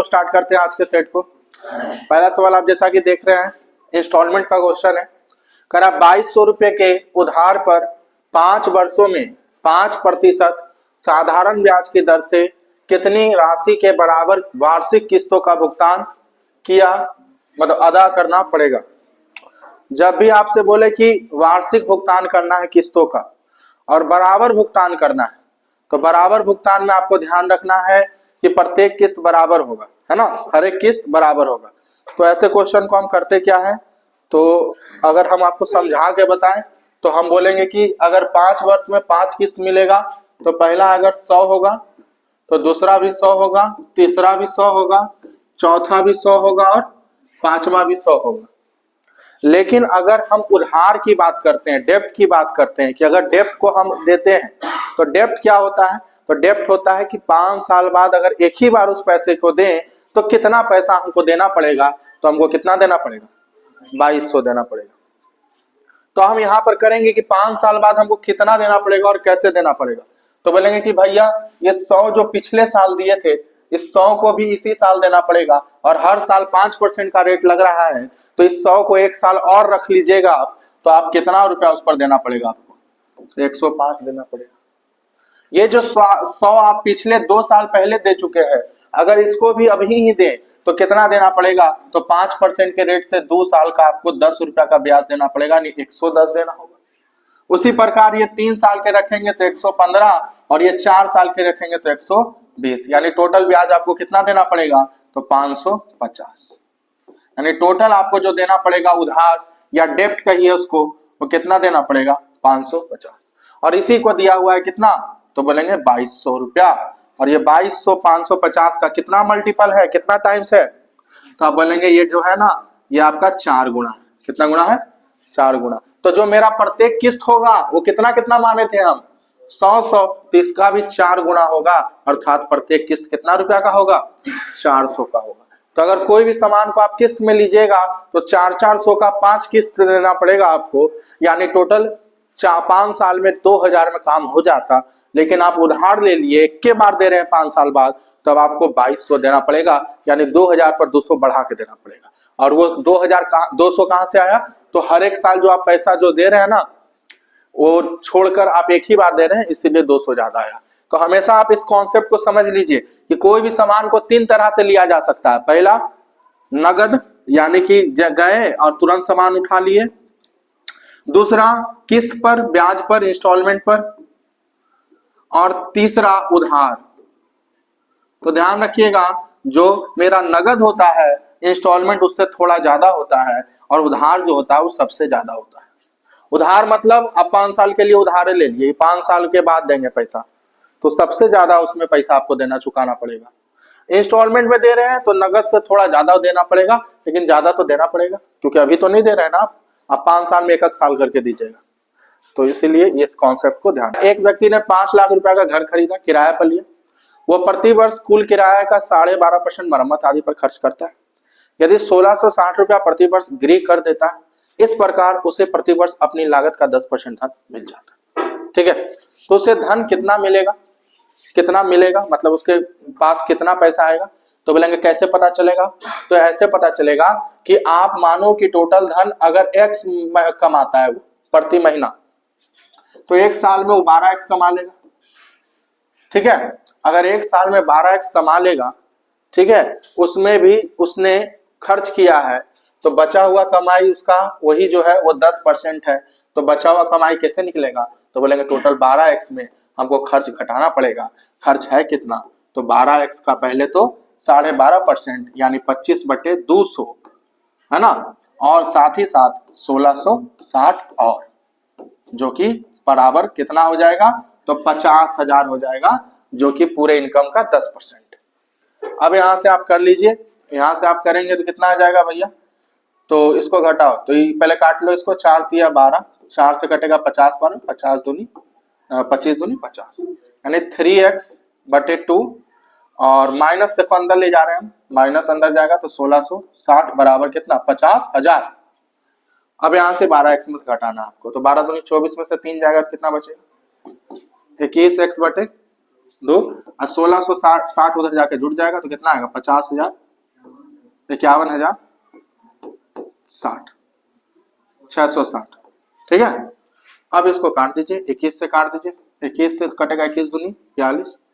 Start करते हैं आज के सेट को। पहला सवाल आप जैसा कि देख रहे हैं इंस्टॉलमेंट का क्वेश्चन है। कर आप 2200 रुपए के उधार पर 5 वर्षों में 5% साधारण ब्याज की दर से कितनी राशि के बराबर वार्षिक किस्तों का भुगतान किया मतलब अदा करना पड़ेगा। जब भी आपसे बोले कि वार्षिक भुगतान करना है किस्तों का और बराबर भुगतान करना है, तो बराबर भुगतान में आपको ध्यान रखना है कि प्रत्येक किस्त बराबर होगा, है ना, हर एक किस्त बराबर होगा। तो ऐसे क्वेश्चन को हम करते क्या है, तो अगर हम आपको समझा के बताएं तो हम बोलेंगे कि अगर 5 वर्ष में 5 किस्त मिलेगा तो पहला अगर 100 होगा तो दूसरा भी 100 होगा, तीसरा भी 100 होगा, चौथा भी 100 होगा और पांचवा भी 100 होगा। लेकिन अगर हम उधार की बात करते हैं, डेब्ट की बात करते हैं कि अगर डेब्ट को हम देते हैं तो डेब्ट क्या होता है, तो डेब्ट होता है कि 5 साल बाद अगर एक ही बार उस पैसे को दें तो कितना पैसा हमको देना पड़ेगा, तो हमको कितना देना पड़ेगा, 2200 देना पड़ेगा। तो हम यहाँ पर करेंगे कि 5 साल बाद हमको कितना देना पड़ेगा और कैसे देना पड़ेगा। तो बोलेंगे कि भैया ये 100 जो पिछले साल दिए थे इस 100 को भी इसी साल देना पड़ेगा और हर साल 5% का रेट लग रहा है, तो इस 100 को एक साल और रख लीजिएगा आप, तो आप कितना रुपया उस पर देना पड़ेगा आपको, 105 देना पड़ेगा। ये जो 100 आप पिछले 2 साल पहले दे चुके हैं, अगर इसको भी अभी ही दें तो कितना देना पड़ेगा, तो 5% के रेट से 2 साल का आपको 10 रुपया का ब्याज देना पड़ेगा, नहीं 110 देना होगा। उसी प्रकार ये 3 साल के रखेंगे तो 115 और ये 4 साल के रखेंगे तो 120, यानी टोटल ब्याज आपको कितना देना पड़ेगा, तो 550। यानी टोटल आपको जो देना पड़ेगा उधार या डेब्ट कहिए उसको, वो कितना देना पड़ेगा, 550। और इसी को दिया हुआ है कितना, तो बोलेंगे 2200 रुपया। और ये 2200 550 का कितना मल्टीपल है, कितना टाइम्स है, तो आप बोलेंगे ये जो है ना ये आपका 4 गुना है। कितना गुना है, 4 गुना। तो जो मेरा प्रत्येक किस्त होगा वो कितना कितना माने थे हम, 100, तो इसका भी 4 गुना होगा, अर्थात प्रत्येक किस्त कितना रुपया का होगा, 400 का होगा। तो अगर कोई भी सामान को आप किस्त में लीजिएगा तो 400 का 5 किस्त देना पड़ेगा आपको, यानी टोटल 5 साल में 2000 में काम हो जाता। लेकिन आप उधार ले लिए, एक के बार दे रहे हैं 5 साल बाद, तब आपको 2200 देना पड़ेगा, यानी 2000 पर 200 बढ़ा के देना पड़ेगा। और वो 200 कहां से आया, तो हर एक साल जो आप पैसा जो दे रहे हैं ना वो छोड़कर आप एक ही बार दे रहे हैं, इसीलिए 200 ज्यादा आया। तो हमेशा आप इस कॉन्सेप्ट को समझ लीजिए कि कोई भी सामान को 3 तरह से लिया जा सकता है। पहला नगद, यानी कि गए और तुरंत सामान उठा लिए। दूसरा किस्त पर, ब्याज पर, इंस्टॉलमेंट पर। और तीसरा उधार। तो ध्यान रखिएगा जो मेरा नगद होता है इंस्टॉलमेंट उससे थोड़ा ज्यादा होता है और उधार जो होता है वो सबसे ज्यादा होता है। उधार मतलब आप 5 साल के लिए उधार ले लिए, 5 साल के बाद देंगे पैसा, तो सबसे ज्यादा उसमें पैसा आपको देना चुकाना पड़ेगा। इंस्टॉलमेंट में दे रहे हैं तो नगद से थोड़ा ज्यादा देना पड़ेगा, लेकिन ज्यादा तो देना पड़ेगा क्योंकि अभी तो नहीं दे रहे हैं ना आप 5 साल में 1 साल करके दीजिएगा। तो इसीलिए इस कॉन्सेप्ट को ध्यान। एक व्यक्ति ने 5 लाख रुपए का घर खरीदा, किराया पर लिया। वो प्रति वर्ष कुल किराया का 12.5% मरम्मत आदि पर खर्च करता है। यदि 1660 रुपया प्रति वर्ष गृह कर देता है, इस प्रकार उसे प्रति वर्ष अपनी लागत का 10% धन मिल जाता है। ठीक है, तो उसे धन कितना मिलेगा, कितना मिलेगा मतलब उसके पास कितना पैसा आएगा। तो बोलेंगे कैसे पता चलेगा, तो ऐसे पता चलेगा कि आप मानो कि टोटल धन अगर x कमाता है वो प्रति महीना, तो 1 साल में वो 12x कमा लेगा। ठीक है, अगर 1 साल में 12x कमा लेगा, ठीक है, उसमें भी उसने खर्च किया है, तो बचा हुआ कमाई उसका वही जो है वो 10% है। तो बचा हुआ कमाई कैसे निकलेगा, तो बोलेंगे टोटल 12x में हमको खर्च घटाना पड़ेगा। खर्च है कितना, तो 12x का पहले तो 12.5% यानी 25/200 है ना, और साथ ही साथ 1660 और जो कि बराबर कितना हो जाएगा, तो 50,000 हो जाएगा, जो कि पूरे इनकम का 10%। अब यहां से आप कर लीजिए, यहां से आप करेंगे तो कितना आ जाएगा भैया, तो इसको घटाओ, तो पहले काट लो इसको, 4 तिया 12, 4 से कटेगा 50 12, 50 दूनी 25 दूनी 50, यानी 3x/2 और माइनस देखो अंदर ले जा रहे हैं हम, माइनस अंदर जाएगा तो 1660 बराबर कितना, 50,000। अब यहां से 12x में से घटाना आपको, तो 12 दूनी 24 में से 3 जाएगा तो कितना बचेगा, 21x/12 2 और 1660 उधर जाके जुड़ जाएगा तो कितना आएगा 50,000 51,060 660। ठीक है, अब इसको काट दीजिए, 21 से काट दीजिए, 21 से कटेगा 21 दूनी 42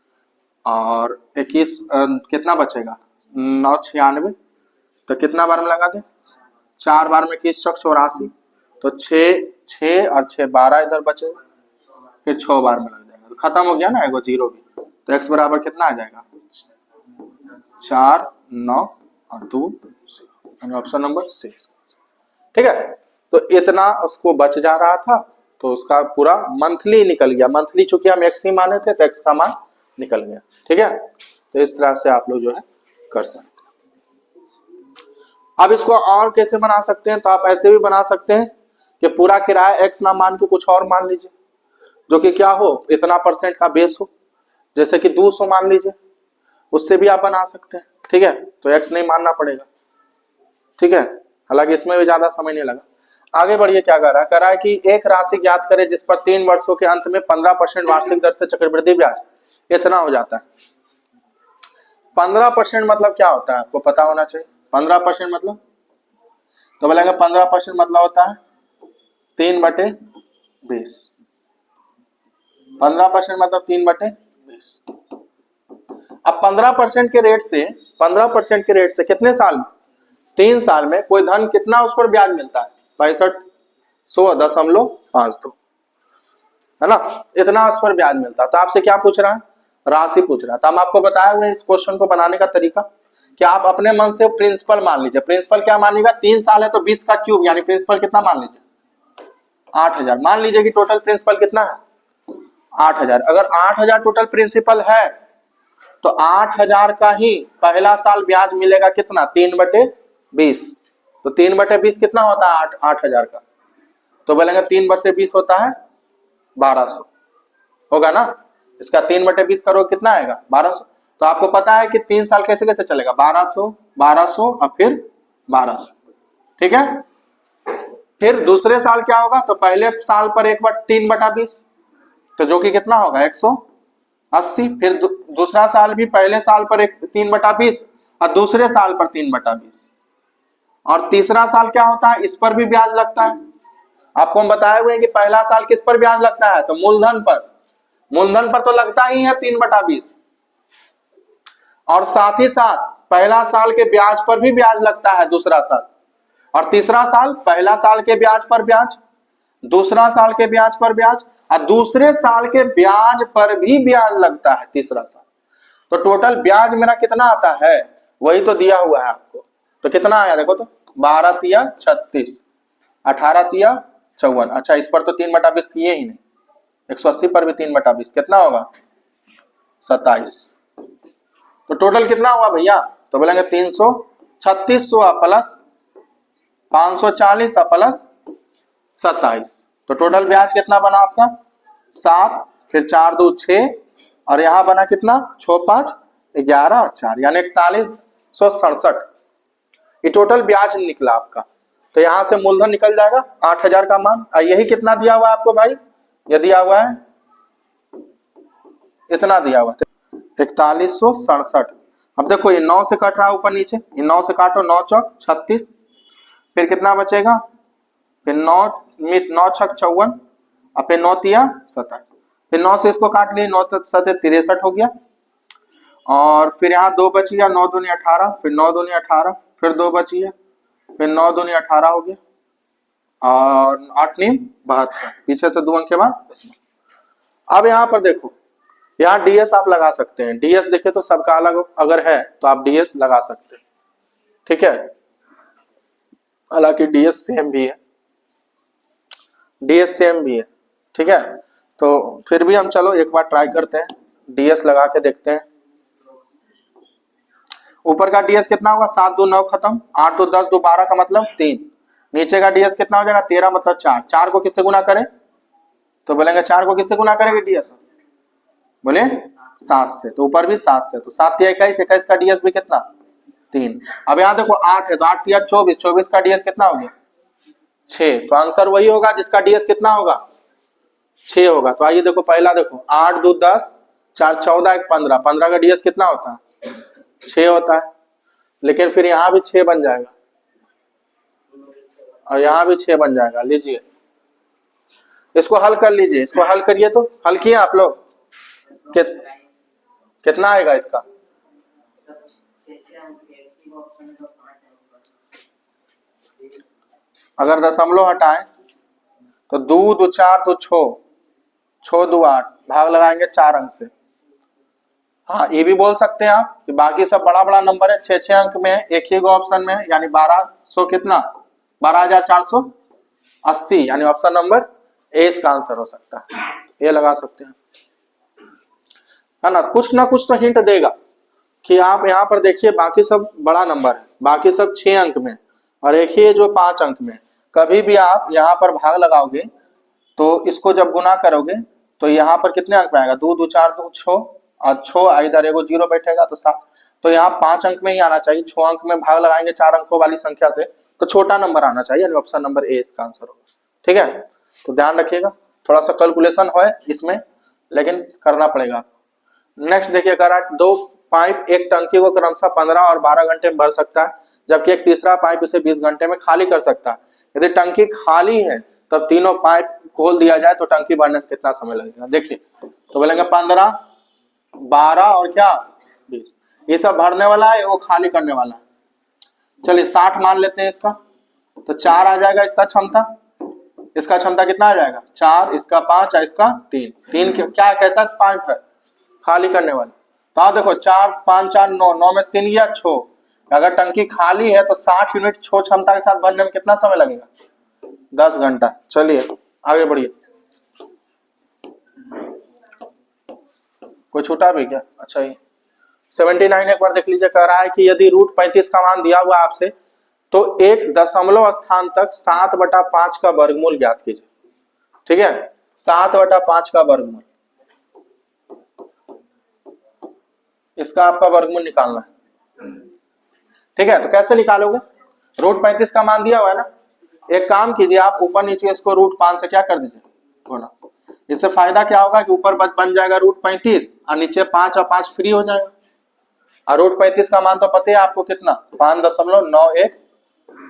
और 21 कितना बचेगा 996, तो कितना बार में लगा दे 4 बार में 21 चौक 84, तो 6 और 6 12 इधर बचेगा, फिर 6 बार में लग जाएगा तो खत्म हो गया ना, एगो जीरो भी, तो x बराबर कितना आ जाएगा 4 9 और 2 ऑप्शन नंबर 6। ठीक है, तो इतना उसको बच जा रहा था तो उसका पूरा मंथली निकल गया, मंथली चूंकि हम x ही माने थे तो x का मान निकल गया। ठीक है, तो इस तरह से आप लोग जो है कर सकते हैं। अब इसको और कैसे बना सकते हैं, तो आप ऐसे भी बना सकते हैं कि पूरा किराया x ना मान के कुछ और मान लीजिए जो कि क्या हो इतना % का बेस हो, जैसे कि 200 मान लीजिए, उससे भी आप बना सकते हैं। ठीक है, तो x नहीं मानना पड़ेगा। ठीक है, हालांकि इसमें भी ज्यादा समय नहीं लगा। आगे बढ़िए, क्या कर रहा है कि एक राशि ज्ञात करें जिस पर 3 वर्षों के अंत में 15% वार्षिक दर से चक्रवृद्धि ब्याज इतना हो जाता है। 15% मतलब क्या होता है आपको पता होना चाहिए। 15% मतलब तो बोलेंगे 15% मतलब होता है 3/20। 15% मतलब 3/20। अब 15% के रेट से 15% के रेट से कितने साल में 3 साल में कोई धन कितना उस पर ब्याज मिलता है 65,100.52 है ना, इतना उस पर ब्याज मिलता है। तो आपसे क्या पूछ रहा है राशि पूछ रहा है। तो हम आपको बताए हुए इस क्वेश्चन को बनाने का तरीका कि आप अपने मन से प्रिंसिपल मान लीजिए। प्रिंसिपल क्या मानेगा 3 साल है तो 20 का क्यूब यानी प्रिंसिपल कितना मान लीजिए 8,000 मान लीजिए कि टोटल प्रिंसिपल कितना है 8,000। अगर 8,000 टोटल प्रिंसिपल है तो 8,000 का ही पहला साल ब्याज मिलेगा कितना 3/20। तो 3/20 कितना होता है 8,000 का, तो बोलेंगे 3/20 होता है 1200 होगा ना। इसका 3/20 करोगे कितना आएगा 1200। तो आपको पता है कि 3 साल कैसे कैसे चलेगा 1200 1200 और फिर 1200। ठीक है, फिर दूसरे साल क्या होगा तो पहले साल पर 3/20 तो जो कि कितना होगा 180। फिर दूसरा साल भी पहले साल पर 3/20 और दूसरे साल पर 3/20 और तीसरा साल क्या होता है इस पर भी ब्याज लगता है। आपको हम बताए हुए हैं कि पहला साल किस पर ब्याज लगता है तो मूलधन पर। मूलधन पर तो लगता ही है 3/20 और साथ ही साथ पहला साल के ब्याज पर भी ब्याज लगता है दूसरा साल, और तीसरा साल पहला साल के ब्याज पर ब्याज, दूसरा साल के ब्याज पर ब्याज और दूसरे साल के ब्याज पर भी ब्याज लगता है तीसरा साल। तो टोटल ब्याज मेरा कितना आता है वही तो दिया हुआ है आपको। तो कितना आया देखो तो 12 तिया 36 18 तिया 54। अच्छा इस पर तो 3/20 किए ही नहीं, 180 पर भी 3/20 कितना होगा 27। तो टोटल कितना हुआ भैया तो बोलेंगे 336 प्लस 540 प्लस 27। तो टोटल ब्याज कितना बना आपका 7, फिर 4 2 6 और यहां बना कितना 6 5 11 और 4 यानी 4167। ये टोटल ब्याज निकला आपका। तो यहां से मूलधन निकल जाएगा 8,000 का मान। यही कितना दिया हुआ है आपको भाई, ये दिया हुआ है इतना दिया हुआ 4167। अब देखो ये 9 से कट रहा है ऊपर नीचे, ये 9 से काटो 9 चौक 36, फिर कितना बचेगा फिर 9 छक 54 और फिर 9 तिया 27, फिर 9 से इसको काट लिए 9 7 63 हो गया और फिर यहाँ 2 बच गया 9 दूनी 18, फिर 9 दूनी 18, फिर 2 बच गया, फिर 9 दूनी 18 हो गया और 8 नीम 72, पीछे से 2 अंक के बाद। अब यहाँ पर देखो यहाँ डीएस आप लगा सकते हैं। डीएस देखे तो सबका अलग अगर है तो आप डीएस लगा सकते हैं। ठीक है, हालांकि डीएस सेम भी है, डीएस सेम भी है। ठीक है, तो फिर भी हम चलो एक बार ट्राई करते हैं, डीएस लगा के देखते हैं। ऊपर का डीएस कितना होगा 7 2 9 खत्म, 8 2 10 2 12 का मतलब 3। नीचे का डीएस कितना हो जाएगा 13 मतलब 4। 4 को किससे गुना करें तो बोलेंगे 4 को किससे गुना करेंगे डीएस बोले 7 से, तो ऊपर भी 7 से, तो 7 या 21, 21 का डीएस भी कितना 3। अब यहाँ देखो 8 है तो 8 या 24, 24 का डीएस कितना हो गया 6। तो आंसर वही होगा जिसका डीएस कितना होगा 6 होगा। तो आइए देखो पहला देखो 8 2 10 4 14 1 15, 15 का डीएस कितना होता है 6 होता है, लेकिन फिर यहाँ भी 6 बन जाएगा और यहाँ भी 6 बन जाएगा। लीजिए इसको हल कर लीजिए, इसको हल करिए। तो हल किए आप लोग? कितना आएगा इसका? अगर दशमलव हटाएं तो 2 2 4 तो 6 6 2 8, भाग लगाएंगे 4 अंक से। हाँ ये भी बोल सकते हैं आप कि बाकी सब बड़ा बड़ा नंबर है, 6 अंक में एक ही ऑप्शन में, यानी 1200 कितना 12,480, यानी ऑप्शन नंबर ए इसका आंसर हो सकता है। ये लगा सकते हैं, है ना कुछ तो हिंट देगा कि आप यहाँ पर देखिए बाकी सब बड़ा नंबर है, बाकी सब 6 अंक में और एक ही जो 5 अंक में। कभी भी आप यहाँ पर भाग लगाओगे तो इसको जब गुना करोगे तो यहाँ पर कितने अंक में आएगा? 2 2 4 2 6 और 6 इधर एगो 0 बैठेगा तो 7, तो यहाँ 5 अंक में ही आना चाहिए। 6 अंक में भाग लगाएंगे 4 अंकों वाली संख्या से तो छोटा नंबर आना चाहिए, यानी ऑप्शन नंबर ए इसका आंसर होगा। ठीक है, तो ध्यान रखिएगा, थोड़ा सा कैलकुलेशन है इसमें लेकिन करना पड़ेगा। नेक्स्ट देखिए, अगर दो पाइप एक टंकी को क्रमशः 15 और 12 घंटे में भर सकता है, जबकि एक तीसरा पाइप इसे 20 घंटे में खाली कर सकता है। यदि टंकी खाली है तब तीनों पाइप खोल दिया जाए तो टंकी भरने में कितना समय लगेगा? देखिए तो बोलेंगे 15 12 और क्या 20, ये सब भरने वाला है, वो खाली करने वाला है। चलिए 60 मान लेते हैं इसका, तो 4 आ जाएगा इसका क्षमता। इसका क्षमता कितना आ जाएगा? 4, इसका 5 है, इसका 3। 3 क्या कैसा पाइप है? खाली करने वाला। तो आप देखो 4 5 4 9, 9 में से 3 गया 6। अगर टंकी खाली है तो 60 यूनिट 6 क्षमता के साथ भरने में कितना समय लगेगा? 10 घंटा। चलिए आगे बढ़िए। कोई छूटा भी क्या? अच्छा ये 79 एक बार देख लीजिए। कह रहा है कि यदि रूट 35 का मान दिया हुआ आपसे तो एक दशमलव स्थान तक 7/5 का वर्गमूल ज्ञात कीजिए। ठीक है, 7/5 का वर्गमूल, इसका आपका वर्गमूल निकालना है। ठीक है, तो कैसे निकालोगे? रूट 35 का मान दिया हुआ है ना, एक काम कीजिए आप ऊपर नीचे इसको रूट 5 से क्या कर दीजिए गुणा। इससे फायदा क्या होगा कि ऊपर बन जाएगा रूट 35 और नीचे 5 और 5 फ्री हो जाएगा। और रूट 35 का मान तो पता है आपको कितना 5.91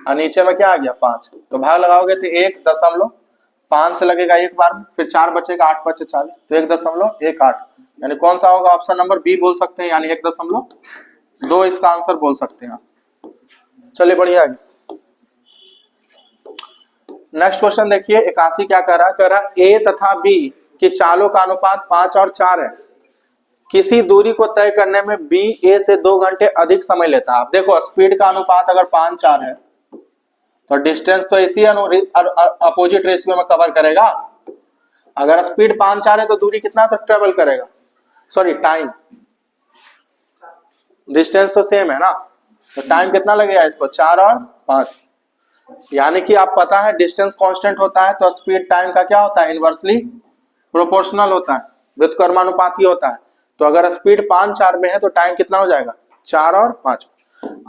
और नीचे में क्या आ गया 5, तो भाग लगाओगे तो 1.5 से लगेगा एक बार में, फिर 4 बचेगा, 8 बचे 40, तो 1.18, यानी कौन सा होगा? ऑप्शन नंबर बी बोल सकते हैं, यानी 1.2 इसका आंसर बोल सकते हैं। चलिए बढ़िया आगे। नेक्स्ट क्वेश्चन देखिए 81 क्या कह रहा है? ए तथा बी की चालों का अनुपात 5 और 4 है। किसी दूरी को तय करने में बी ए से 2 घंटे अधिक समय लेता है। आप देखो स्पीड का अनुपात अगर 5 4 है तो डिस्टेंस तो इसी अपोजिट रेशियो में कवर करेगा। अगर स्पीड 5 4 है तो दूरी कितना तक ट्रेवल करेगा? सॉरी टाइम, डिस्टेंस तो सेम है ना, तो टाइम कितना लगेगा इसको? 4 और 5, यानी कि आप पता है डिस्टेंस कांस्टेंट होता है तो स्पीड टाइम का क्या होता है? इनवर्सली प्रोपोर्शनल होता है, व्युत्क्रमानुपाती होता है। तो अगर स्पीड 5 4 में है तो टाइम कितना हो जाएगा? 4 और 5।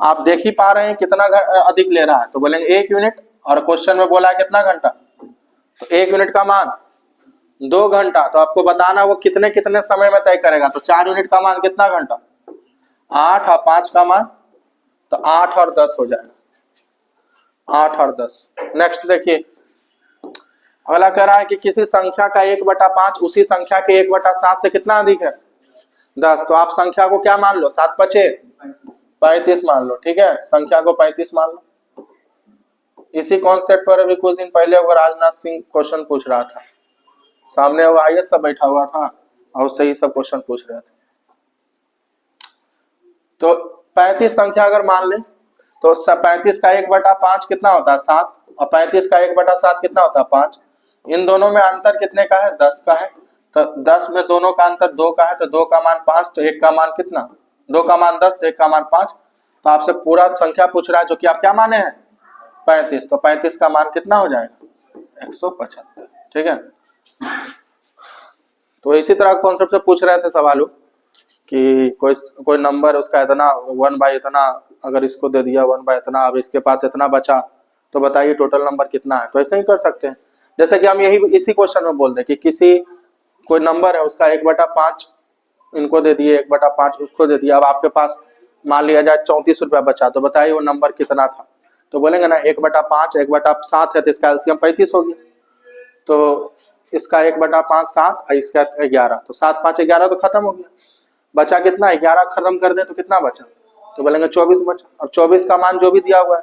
आप देख ही पा रहे हैं कितना अधिक ले रहा है, तो बोलेंगे 1 यूनिट, और क्वेश्चन में बोला है कितना घंटा, तो 1 यूनिट का मान 2 घंटा। तो आपको बताना वो कितने कितने समय में तय करेगा। तो 4 यूनिट का मान कितना घंटा? 8, और 5 का मान तो 8 और 10 हो जाएगा, 8 और 10। नेक्स्ट देखिए अगला कह रहा है कि किसी संख्या का 1/5 उसी संख्या के 1/7 से कितना अधिक है? 10। तो आप संख्या को क्या मान लो? 7 5 35 मान लो। ठीक है, संख्या को 35 मान लो। इसी कॉन्सेप्ट पर अभी कुछ दिन पहले वो राजनाथ सिंह क्वेश्चन पूछ रहा था, सामने वो आईएएस सब बैठा हुआ था और उससे ही सब क्वेश्चन पूछ रहे थे। तो 35 संख्या अगर मान ले तो 35 का 1/5 कितना होता है? 7, और 35 का 1/7 कितना होता है? 5। इन दोनों में अंतर कितने का है? 10 का है। तो 10 में दोनों का अंतर 2 का है, तो 2 का मान 5, तो 1 का मान कितना? 2 का मान 10, तो 1 का मान 5। तो आपसे पूरा संख्या पूछ रहा है जो कि आप क्या माने हैं? 35। तो 35 का मान कितना हो जाएगा? 175। ठीक है, तो इसी तरह कॉन्सेप्ट से पूछ रहे थे सवालों कि कोई नंबर उसका इतना 1/, इतना अगर इसको दे दिया 1/, इतना, अब इसके पास इतना बचा तो बताइए टोटल नंबर कितना है। तो ऐसे ही कर सकते हैं, जैसे कि हम यही इसी क्वेश्चन में बोल दें कि किसी कोई नंबर है उसका 1/5 इनको दे दिए, 1/5 उसको दे दिया। अब आपके पास मान लिया जाए 34 रुपया बचा, तो बताइए वो नंबर कितना था? तो बोलेंगे ना 1/5 1/7 है तो इसका एलसीएम 35 हो गया। तो इसका 1/5 7 और इसका 11, तो 7 5 11 तो खत्म हो गया। बचा कितना? 11 खत्म कर दे तो कितना बचा? तो बोलेंगे 24 बचा। और 24 का मान जो भी दिया हुआ है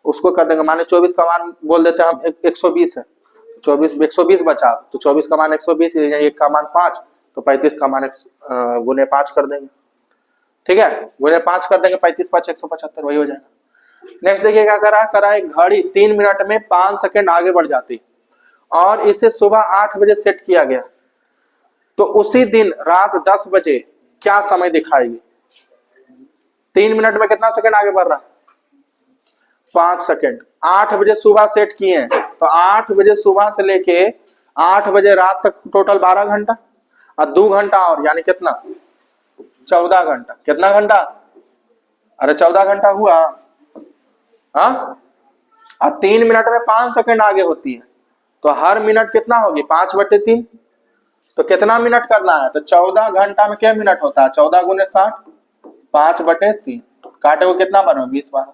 उसको कर देंगे, माने 24 का मान बोल देते हैं हम 120 है, 120 बचा, तो 24 का मान 120, एक का मान 5, तो 35 का मान गुने 5 कर देंगे। ठीक है, गुने 5 कर देंगे, 35 5 175 वही हो जाएगा। नेक्स्ट देखिए क्या करा है, घड़ी 3 मिनट में 5 सेकंड आगे बढ़ जाती और इसे सुबह 8 बजे सेट किया गया, तो उसी दिन रात 10 बजे क्या समय दिखाएगी? 3 मिनट में कितना सेकंड आगे बढ़ रहा है? 5 सेकंड। 8 बजे सुबह सेट किए हैं, तो 8 बजे सुबह से लेके 8 बजे रात तक टोटल 12 घंटा और 2 घंटा और, यानी कितना? 14 घंटा। कितना घंटा? अरे 14 घंटा हुआ। हाँ, और 3 मिनट में 5 सेकंड आगे होती है, तो हर मिनट कितना होगी? 5/3, तो कितना मिनट करना है? तो 14 घंटा में क्या मिनट होता है? 14 गुने 60, 5/3, काटे को कितना बनो? 20 बार,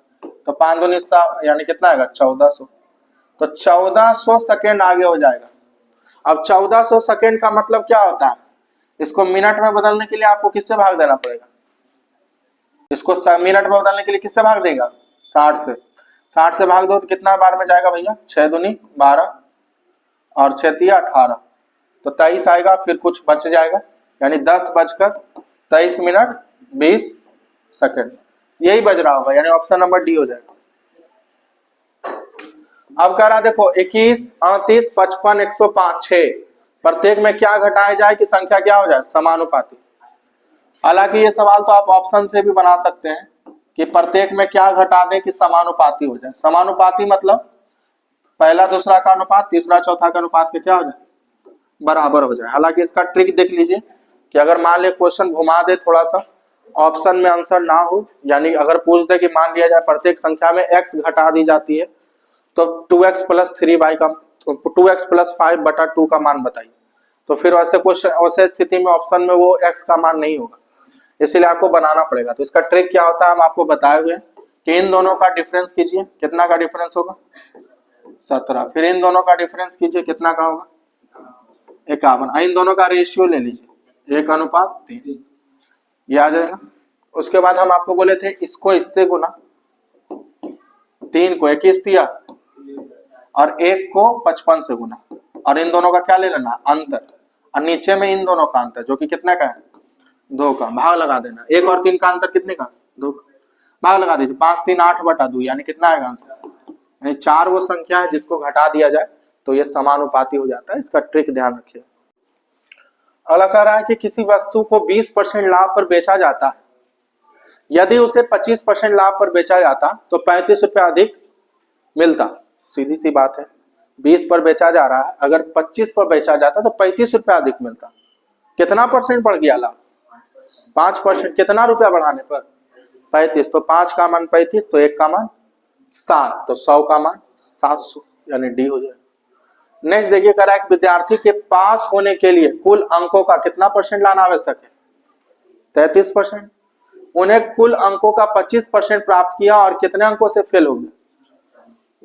तो 5 दूनी 7, यानी कितना आएगा? 1400। तो 1400 सेकेंड आगे हो जाएगा। अब 1400 सेकेंड का मतलब क्या होता है? इसको मिनट में बदलने के लिए आपको किससे भाग देना पड़ेगा? इसको मिनट में बदलने के लिए किससे भाग देगा? 60 से। 60 से भाग दो तो कितना बार में जाएगा भैया? 6 दूनी 12 और 6 तिया 18, तो 23 आएगा, फिर कुछ बच जाएगा, यानी 10:23 मिनट 20 सेकेंड। यही बज रहा होगा, यानी ऑप्शन नंबर डी हो जाएगा। अब कह रहा देखो 21 38 55 105 6, प्रत्येक में क्या घटाया जाए कि संख्या क्या हो जाए? समानुपाती। हालांकि ये सवाल तो आप ऑप्शन से भी बना सकते हैं कि प्रत्येक में क्या घटा दें कि समानुपाती हो जाए। समानुपाती मतलब पहला दूसरा का अनुपात, तीसरा चौथा का अनुपात के क्या हो जाए? बराबर हो जाए। हालांकि इसका ट्रिक देख लीजिए कि अगर मान ले क्वेश्चन घुमा दे थोड़ा सा, ऑप्शन में आंसर ना हो, यानी अगर पूछ दे कि मान लिया जाए प्रत्येक संख्या में x घटा दी जाती है, तो 2x + 3y का 2x + 5/2 का मान बताइए, तो फिर वैसे क्वेश्चन वैसे स्थिति में ऑप्शन में वो x का मान नहीं होगा, इसीलिए आपको बनाना पड़ेगा। तो इसका ट्रिक क्या होता है हम आपको बताए हुए कि इन दोनों का डिफरेंस कीजिए, कितना का डिफरेंस होगा? 17। फिर इन दोनों का डिफरेंस कीजिए, कितना का होगा? 51। इन दोनों का रेशियो ले लीजिए 1:3, ये आ जाएगा। उसके बाद हम आपको बोले थे इसको इससे गुना, 3 को 21 दिया और 1 को 55 से गुना, और इन दोनों का क्या ले लेना? अंतर, और नीचे में इन दोनों का अंतर जो कि कितने का है? 2 का। भाग लगा देना, 1 और 3 का अंतर कितने का? 2 का। भाग लगा दीजिए, 5 3 8/2, यानी कितना आएगा आंसर? 4 वो संख्या है जिसको घटा दिया जाए तो ये समानुपाती हो जाता है। इसका ट्रिक ध्यान रखिए। अगला कह रहा है कि किसी वस्तु को 20% लाभ पर बेचा जाता है, यदि उसे 25% लाभ पर बेचा जाता तो 35 रुपया अधिक मिलता। सीधी सी बात है, 20 पर बेचा जा रहा है, अगर 25 पर बेचा जाता तो 35 रुपया अधिक मिलता। कितना परसेंट बढ़ गया लाभ? 5%। कितना रुपया बढ़ाने पर? 35। तो 5 का मान 35, तो 1 का मान 7, तो 100 का मान 700, यानी डी हो जाए। नेक्स्ट देखिए कह रहा है विद्यार्थी के पास होने के लिए कुल अंकों का कितना परसेंट लाना आवश्यक है? 33%। उन्हें कुल अंकों का 25% प्राप्त किया और कितने अंकों से फेल हो गए?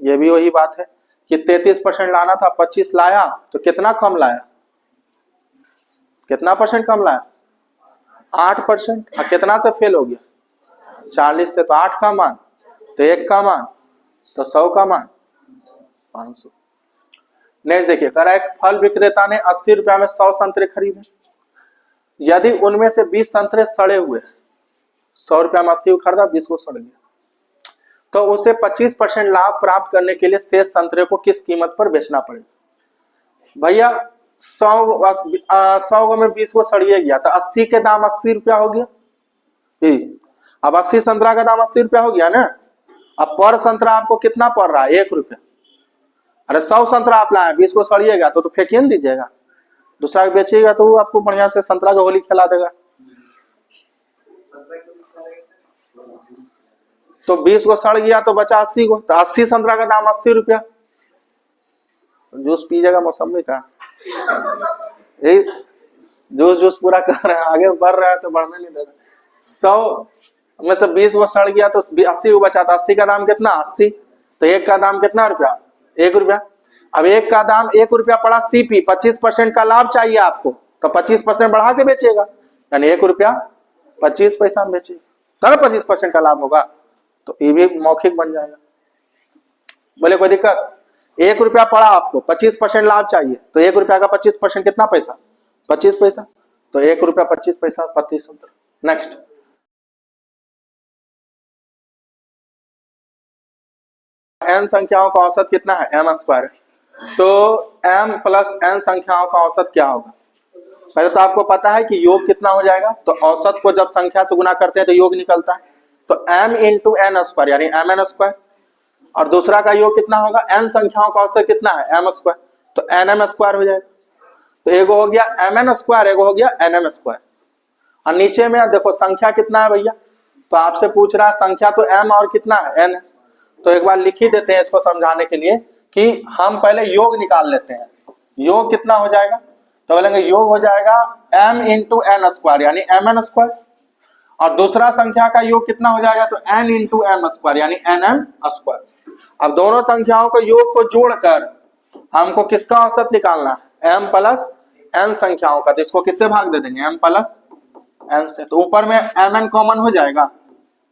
ये भी वही बात है कि 33% लाना था, 25 लाया तो कितना कम लाया? कितना परसेंट कम लाया? 8%। और कितना से फेल हो गया? 40 से। तो 8 का मान, तो 1 का मान, तो 100 का मान 500। नेक्स्ट देखिए कह रहा है फल विक्रेता ने 80 रुपया में 100 संतरे खरीदे, यदि उनमें से 20 संतरे सड़े हुए, 100 रुपया में 80 खरीदा, 20 को सड़ गया, तो उसे 25% लाभ प्राप्त करने के लिए शेष संतरे को किस कीमत पर बेचना पड़ेगा? भैया 100 में 20 को सड़िए गया, तो 80 के दाम 80 रुपया हो गया। अब 80 संतरा का दाम 80 रुपया हो गया ना। अब पर संतरा आपको कितना पड़ रहा है? 1 रुपया। अरे 100 संतरा आप लाए, 20 को सड़िएगा तो फेंकिए न दीजिएगा, दूसरा बेचिएगा तो वो आपको बढ़िया से संतरा का होली खिला देगा। तो 20 को सड़ गया तो बचा 80 को, तो 80 संतरा का दाम 80 रुपया। जूस पीजिएगा मौसमी का, जूस जूस पूरा कर रहे हैं, आगे बढ़ रहा है तो बढ़ने नहीं दे रहा। 100 में से 20 वो सड़ गया तो 80 को बचा था। 80 का दाम कितना? 80। तो एक का दाम कितना रुपया? 1 रुपया। अब एक का दाम 1 रुपया पड़ा सीपी, 25% का लाभ चाहिए आपको, तो 25% बढ़ा के बेचेगा, यानी 1 रुपया 25 पैसा में बेचेगा, तब 25% का लाभ होगा, तो ये भी मौखिक बन जाएगा। बोले कोई दिक्कत? 1 रुपया पड़ा आपको, 25% लाभ चाहिए, तो 1 रुपया का 25% कितना पैसा? 25 पैसा, तो 1 रुपया 25 पैसा प्रति सूत्र। नेक्स्ट, n संख्याओं का औसत कितना है? m square. तो m प्लस n संख्याओं का औसत क्या होगा? पहले तो आपको पता है कि योग कितना हो जाएगा, तो औसत को जब संख्या से गुना करते हैं तो योग निकलता है, तो m इंटू एन स्क्वायर यानी mn स्क्वायर, और दूसरा का योग कितना होगा? n संख्याओं का औसत कितना है? m स्क्वायर, तो nm स्क्वायर हो जाएगा। तो एगो हो गया mn स्क्वायर, एगो हो गया nm स्क्वायर। और नीचे में देखो संख्या कितना है भैया, तो आपसे पूछ रहा है संख्या तो m और कितना है? n। तो एक बार लिख ही देते हैं इसको समझाने के लिए कि हम पहले योग निकाल लेते हैं। योग कितना हो जाएगा? तो बोलेंगे योग हो जाएगा m इंटू एन स्क्वायर यानी mn स्क्वायर, और दूसरा संख्या का योग कितना हो जाएगा? तो n इंटू m स्क्वायर यानी nm स्क्वायर। अब दोनों संख्याओं को योग को जोड़कर हमको किसका औसत निकालना है? m प्लस n संख्याओं का, तो इसको किससे भाग दे देंगे? m प्लस n से, तो ऊपर में mn कॉमन हो जाएगा,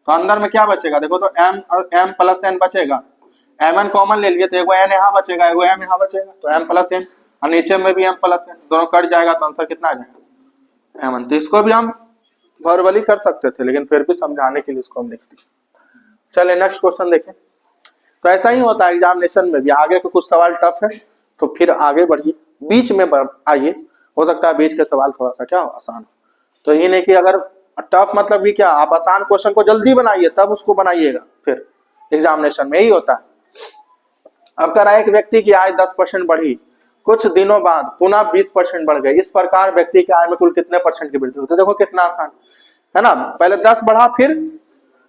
तो अंदर में क्या बचेगा? देखो तो m और m प्लस n बचेगा, mn कॉमन ले लिए तो एगो n यहाँ बचेगा, एगो m यहाँ बचेगा, तो m प्लस n, और नीचे में भी m प्लस n, दोनों कट जाएगा तो आंसर कितना आ जाएगा? m। तो इसको भी हम वर्बली कर सकते थे, लेकिन फिर भी समझाने के लिए इसको हम लिखते हैं। चलिए नेक्स्ट क्वेश्चन देखें। तो ऐसा ही होता है एग्जामिनेशन में भी, आगे के कुछ सवाल टफ है तो फिर आगे बढ़िए, बीच में आइए, हो सकता है बीच के सवाल थोड़ा सा क्या हो आसान हो। तो ये नहीं कि अगर टफ मतलब भी क्या, आप आसान क्वेश्चन को जल्दी बनाइए तब उसको बनाइएगा, फिर एग्जामिनेशन में यही होता है। अब कह रहा है एक व्यक्ति की आय 10% बढ़ी, कुछ दिनों बाद पुनः 20% बढ़ गई, इस प्रकार व्यक्ति की आय में कुल कितने परसेंट की वृद्धि होती है? देखो कितना आसान है ना, पहले 10 बढ़ा फिर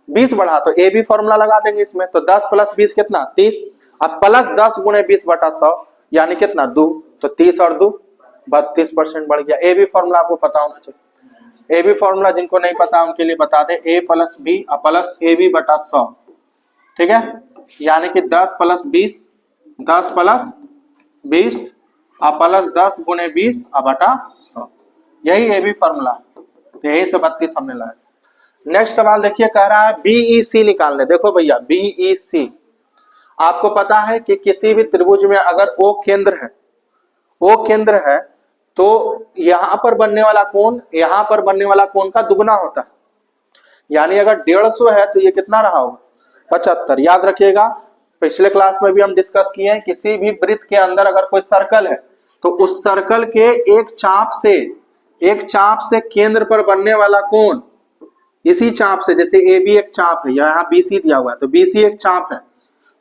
20 बढ़ा, तो ए बी फॉर्मूला लगा देंगे इसमें, तो 10 प्लस 20 कितना? 30, अब प्लस 10 गुणे 20/100 यानी कितना? 2, तो 30 और 2 32% बढ़ गया। ए बी फॉर्मूला आपको पता होना चाहिए, ए बी फॉर्मूला जिनको नहीं पता उनके लिए बता दें, a plus B plus A B बटा 100, ठीक है, यानी कि 10 प्लस 20 10 प्लस 20 प्लस 10 गुणे 20 बटा 100, यही ए बी फॉर्मूला, तो यही से 32 हमने लाया। नेक्स्ट सवाल देखिए, कह रहा है बीईसी निकालने। देखो भैया बीईसी, आपको पता है कि किसी भी त्रिभुज में अगर ओ केंद्र है तो यहां पर बनने वाला कोण यहां पर बनने वाला कोण का दुगना होता है, यानी अगर 150 है तो ये कितना रहा होगा? 75। याद रखिएगा, पिछले क्लास में भी हम डिस्कस किए हैं, किसी भी वृत्त के अंदर अगर कोई सर्कल है तो उस सर्कल के एक चाप से केंद्र पर बनने वाला कोण, इसी चाप से, जैसे ए बी एक चाप है, यहाँ बीसी दिया हुआ है तो बीसी एक चाप है,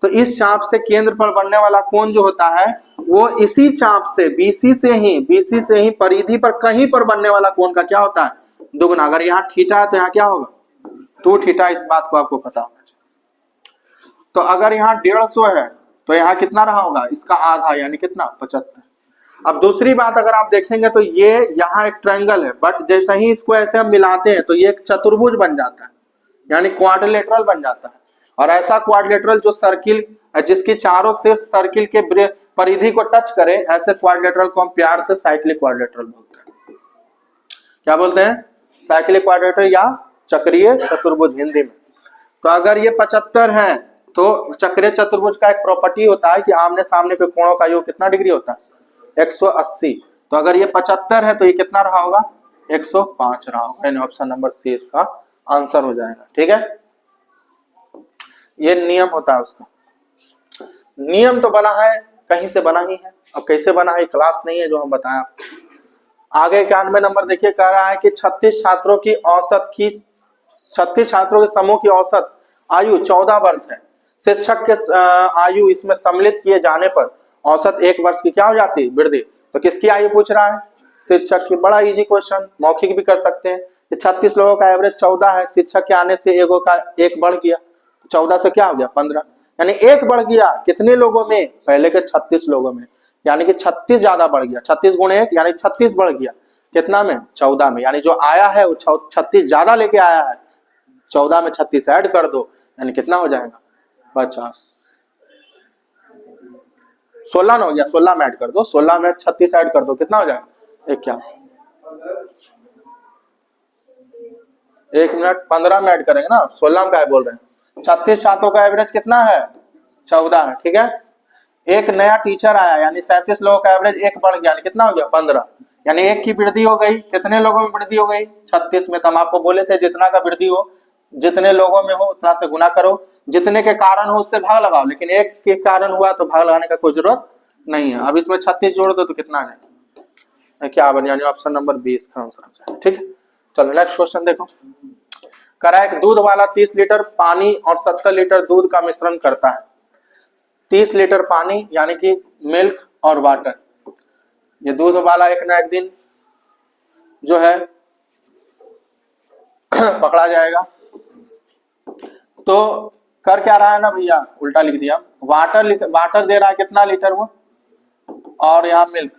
तो इस चाप से केंद्र पर बनने वाला कोण जो होता है वो इसी चाप से बीसी से ही परिधि पर कहीं पर बनने वाला कोण का क्या होता है? दुगना। अगर यहाँ थीटा है तो यहाँ क्या होगा? 2 थीटा, इस बात को आपको पता होना चाहिए। तो अगर यहाँ 150 है तो यहाँ कितना रहा होगा? इसका आधा यानी कितना? 75। अब दूसरी बात अगर आप देखेंगे तो ये यहाँ एक ट्रायंगल है, बट जैसे ही इसको ऐसे हम मिलाते हैं तो ये एक चतुर्भुज बन जाता है, यानी क्वाड्रिलेटरल बन जाता है। और ऐसा क्वाड्रिलेटरल जो सर्किल जिसकी चारों शीर्ष सर्किल के परिधि को टच करे, ऐसे क्वाड्रिलेटरल को हम प्यार से साइक्लिक क्वाड्रिलेटरल बोलते हैं। क्या बोलते हैं? साइक्लिक क्वाड्रिलेटरल या चक्रीय चतुर्भुज हिंदी में। तो अगर ये 75 है तो चक्रीय चतुर्भुज का एक प्रॉपर्टी होता है कि आमने सामने के कोणों का योग कितना डिग्री होता है? 180। तो अगर ये 75 है तो ये कितना रहा होगा? 105 रहा होगा, यानी ऑप्शन नंबर सी इसका आंसर हो जाएगा। ठीक है, ये नियम होता है उसका। नियम तो बना है, कहीं से बना ही है, अब कैसे बना है क्लास नहीं है जो हम बताएं आपको। आगे 91 नंबर देखिए, कह रहा है कि 36 छात्रों के समूह की औसत आयु 14 वर्ष है। शिक्षक के आयु इसमें सम्मिलित किए जाने पर औसत 1 वर्ष की क्या हो जाती है? वृद्धि। तो किसकी आयु पूछ रहा है? शिक्षक की। बड़ा इजी क्वेश्चन, मौखिक भी कर सकते हैं। 36 लोगों का एवरेज 14 है, शिक्षक के आने से एगो का 1 बढ़ गया, 14 से क्या हो गया? 15, यानी 1 बढ़ गया कितने लोगों में? पहले के 36 लोगों में, यानी कि 36 ज्यादा बढ़ गया। 36 गुणे 1 यानी 36 बढ़ गया, कितना में? 14 में। यानी जो आया है वो 36 ज्यादा लेके आया है, 14 में 36 ऐड कर दो, यानी कितना हो जाएगा? 50। 16 ना हो गया, 16 में ऐड कर दो, 16 में 36 ऐड कर दो, कितना हो जाएगा? 51। 1 मिनट, 15 में ऐड करेंगे ना, 16 में क्या बोल रहे हैं? 36 छात्रों का एवरेज कितना है? 14 है, ठीक है। एक नया टीचर आया, यानी 37 लोगों का एवरेज एक बढ़ गया, कितना हो गया? 15। यानी एक की वृद्धि हो गई, कितने लोगों में वृद्धि हो गई? 36 में। तो हम आपको बोले थे जितना का वृद्धि हो, जितने लोगों में हो उतना से गुना करो, जितने के कारण हो उससे भाग लगाओ, लेकिन एक के कारण हुआ तो भाग लगाने का कोई जरूरत नहीं है। अब इसमें 36 जोड़ दो तो कितना आ जाएगा? क्या बन, यानी ऑप्शन नंबर 20 का आंसर आ जाएगा, ठीक है। चलो नेक्स्ट क्वेश्चन देखो। करा एक दूध वाला 30 लीटर पानी और 70 लीटर दूध का मिश्रण करता है। 30 लीटर पानी यानी कि मिल्क और वाटर, ये दूध वाला एक ना एक दिन जो है पकड़ा जाएगा। तो कर क्या रहा है ना भैया, उल्टा लिख दिया। वाटर दे रहा है कितना लीटर वो, और यहाँ मिल्क।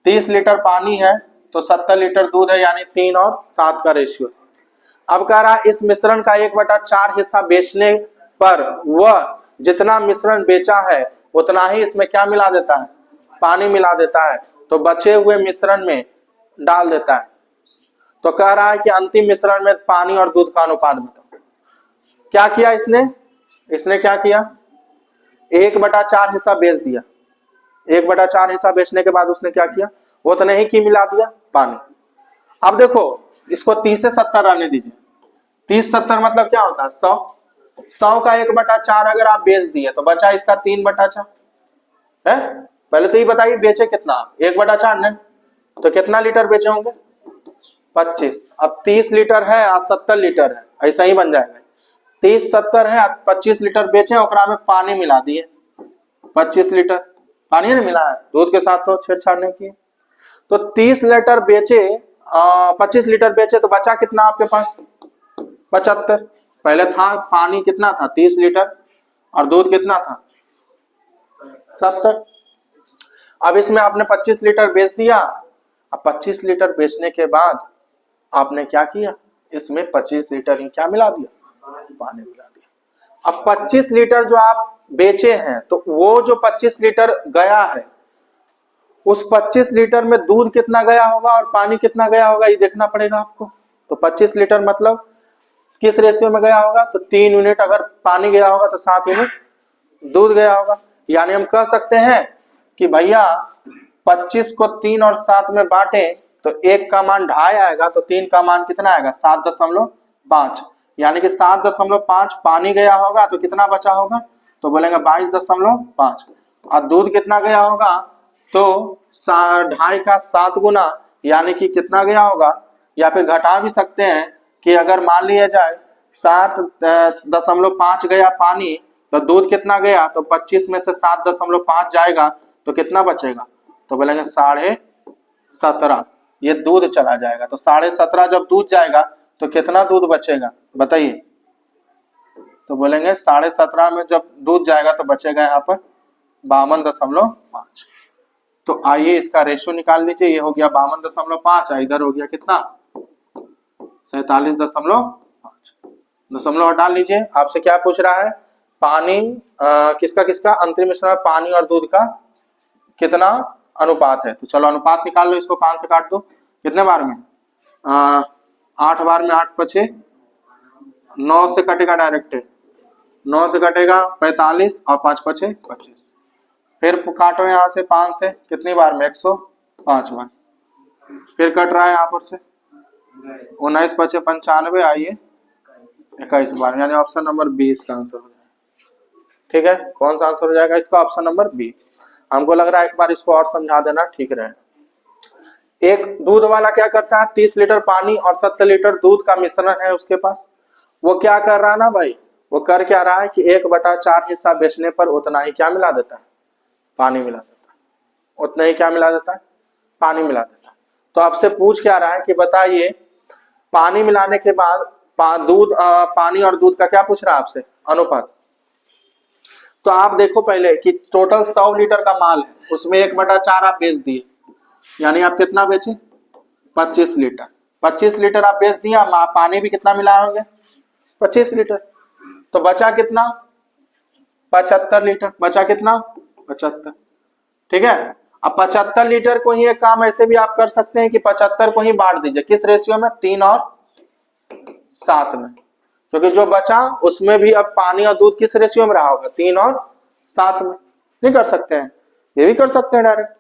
30 लीटर पानी है तो 70 लीटर दूध है, यानी 3 और 7 का रेशियो। अब कह रहा है इस मिश्रण का 1/4 हिस्सा बेचने पर वह जितना मिश्रण बेचा है उतना ही इसमें क्या मिला देता है? पानी मिला देता है। तो बचे हुए मिश्रण में डाल देता है। तो कह रहा है कि अंतिम मिश्रण में पानी और दूध का अनुपात बताओ। क्या किया इसने क्या किया? 1/4 हिस्सा बेच दिया। 1/4 हिस्सा बेचने के बाद उसने क्या किया? उतने ही की मिला दिया पानी। अब देखो इसको 30 से 70 रहने दीजिए। 30 70 मतलब क्या होता है? 100। 100 का 1/4 अगर आप बेच दिए तो बचा इसका 3/4 है। पहले तो ये बताइए बेचे कितना? 1/4 ने, तो कितना लीटर बेचे होंगे? 25। अब 30 लीटर है और 70 लीटर है, ऐसा ही बन जाएगा। 30 70 है, 25 लीटर बेचे, ओकरा में पानी मिला दिए। 25 लीटर पानी नहीं मिला है, दूध के साथ तो छेड़छाड़ नहीं किए। तो 30 लीटर बेचे, 25 लीटर बेचे, तो बचा कितना आपके पास? 75। पहले था पानी कितना था? 30 लीटर और दूध कितना था? 70। अब इसमें आपने 25 लीटर बेच दिया। अब 25 लीटर बेचने के बाद आपने क्या किया? इसमें 25 लीटर ही क्या मिला दिया? पानी मिला दिया। अब 25 लीटर जो आप बेचे हैं, तो वो जो 25 लीटर गया है, उस 25 लीटर में दूध कितना गया होगा और पानी कितना गया होगा, ये देखना पड़ेगा आपको। तो 25 लीटर मतलब किस रेशियो में गया होगा? तो 3 यूनिट अगर पानी गया होगा तो 7 यूनिट दूध गया होगा। यानी हम कह सकते हैं कि भैया 25 को 3 और 7 में बांटे तो 1 का मान 2.5 आएगा, तो 3 का मान कितना आएगा? 7.5। यानी कि 7.5 पानी गया होगा तो कितना बचा होगा? तो बोलेंगे 22.5। और दूध कितना गया होगा? तो 2.5 का 7 गुना, यानी कि कितना गया होगा? या फिर घटा भी सकते हैं कि अगर मान लिया जाए 7.5 गया पानी, तो दूध कितना गया? तो 25 में से 7.5 जाएगा तो कितना बचेगा? तो बोलेंगे 17.5। ये दूध चला जाएगा। तो 17.5 जब दूध जाएगा तो कितना दूध बचेगा बताइए? तो बोलेंगे 17.5 में जब दूध जाएगा तो बचेगा यहाँ पर 52.5। तो आइए इसका रेशियो निकाल लीजिए। ये हो गया 52.5, इधर हो गया कितना? 47.5। दशमलव हटा लीजिए। आपसे क्या पूछ रहा है? पानी किसका किसका अंतिम मिश्रण पानी और दूध का कितना अनुपात है? तो चलो अनुपात निकाल लो। इसको 5 से काट दो। कितने बार में? 8 बार में 8 पचे 9 से कटेगा डायरेक्ट। 9 से कटेगा 45 और 5 पचे 25। फिर काटो यहाँ से 5 से, कितनी बार में? 105 बार। फिर कट रहा है यहाँ पर से 19 पचे 95, आइए 21 बार। यानी ऑप्शन नंबर 20 का आंसर हो जाएगा। ठीक है, कौन सा आंसर हो जाएगा इसका? Option number B. हमको लग रहा है एक बार इसको और समझा देना ठीक रहे। एक दूध वाला क्या करता है? 30 लीटर पानी और 70 लीटर दूध का मिश्रण है उसके पास। वो क्या कर रहा है ना भाई, वो कर क्या रहा है कि 1/4 हिस्सा बेचने पर उतना ही क्या मिला देता है? पानी मिला देता है। उतना ही क्या मिला देता है? पानी मिला देता है। तो आपसे पूछ क्या रहा है कि बताइए पानी मिलाने के बाद पानी और दूध का क्या पूछ रहा है आपसे? अनुपात। तो आप देखो पहले कि टोटल 100 लीटर का माल है, उसमें 1/4 आप बेच दिए, यानी आप कितना बेचे? 25 लीटर। 25 लीटर आप बेच दिया, पानी भी कितना मिलाए होंगे? 25 लीटर। तो बचा कितना? 75 लीटर। बचा कितना? 75। ठीक है। अब 75 लीटर को ही एक काम ऐसे भी आप कर सकते हैं कि 75 को ही बांट दीजिए। किस रेशियो में? 3 और 7 में। क्योंकि जो बचा उसमें भी अब पानी और दूध किस रेशियो में रहा होगा? 3 और 7 में। नहीं कर सकते हैं? ये भी कर सकते हैं डायरेक्ट।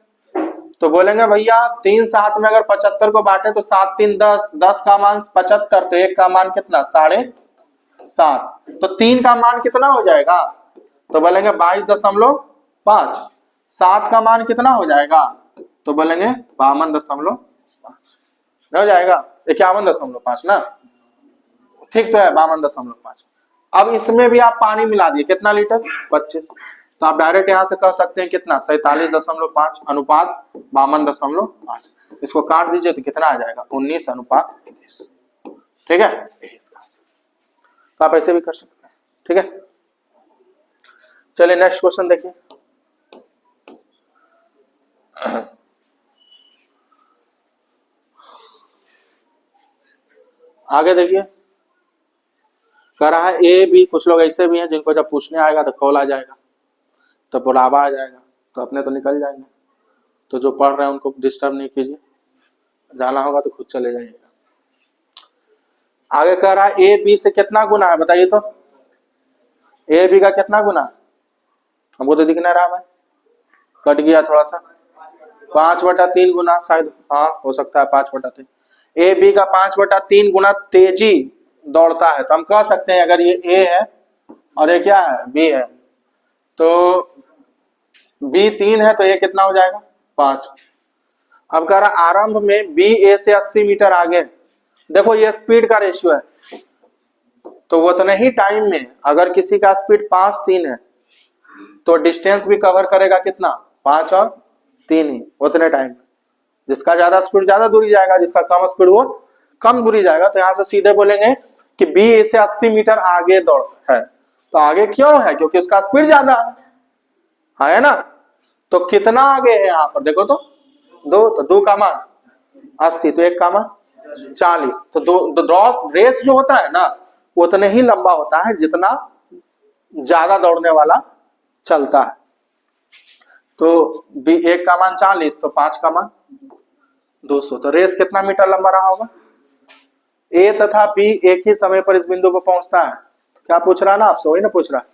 तो बोलेंगे भैया 3 7 में अगर 75 को बांटे तो 7 3 10, 10 का मान 75, तो 1 का मान कितना? 7.5। तो 3 का मान कितना हो जाएगा? तो बोलेंगे 22.5। 7 का मान कितना हो जाएगा? तो बोलेंगे 52.5 हो जाएगा। 51.5 ना, ठीक तो है 52.5। अब इसमें भी आप पानी मिला दिए, कितना लीटर? 25। तो आप डायरेक्ट यहां से कह सकते हैं कितना? 47.5 अनुपात 52.5। इसको काट दीजिए तो कितना आ जाएगा? 19:21। ठीक है, इसका आंसर। तो आप ऐसे भी कर सकते हैं। ठीक है, चलिए नेक्स्ट क्वेश्चन देखिए। आगे देखिए, कह रहा है ए बी। कुछ लोग ऐसे भी हैं जिनको जब पूछने आएगा तो कॉल आ जाएगा, तो बुलावा आ जाएगा, तो अपने तो निकल जाएंगे। तो जो पढ़ रहे हैं उनको डिस्टर्ब नहीं कीजिए, जाना होगा तो खुद चले जाइएगा। आगे कह रहा है ए बी से कितना गुना है? बताइए तो, ए बी का कितना गुना? हमको तो दिख नहीं रहा भाई, कट गया थोड़ा सा। 5/3 गुना शायद, हाँ हो सकता है 5/3। ए बी का 5/3 गुना तेजी दौड़ता है। तो हम कह सकते हैं अगर ये ए है और ये क्या है? बी है, तो बी 3 है तो ए कितना हो जाएगा? 5। अब कह रहा आरंभ में बी ए से 80 मीटर आगे। देखो ये स्पीड का रेशियो है, तो उतने ही टाइम में अगर किसी का स्पीड 5 3 है तो डिस्टेंस भी कवर करेगा कितना? 5 और 3 ही, उतने टाइम में। जिसका ज्यादा स्पीड ज्यादा दूरी जाएगा, जिसका कम स्पीड वो कम दूरी जाएगा। तो यहां से सीधे बोलेंगे कि बी ए से 80 मीटर आगे दौड़ता है। तो आगे क्यों है? क्योंकि उसका स्पीड ज्यादा है ना। तो कितना आगे है यहाँ पर? देखो तो 2, तो 2 का मान 80, तो 1 का मान 40। तो दो रेस जो होता है ना उतने ही लंबा होता है जितना ज्यादा दौड़ने वाला चलता है। तो बी 1 का मान 40, तो 5 का मान 200। तो रेस कितना मीटर लंबा रहा होगा? ए तथा बी एक ही समय पर इस बिंदु पर पहुंचता है। तो क्या पूछ रहा है ना आपसे? वही ना पूछ रहा है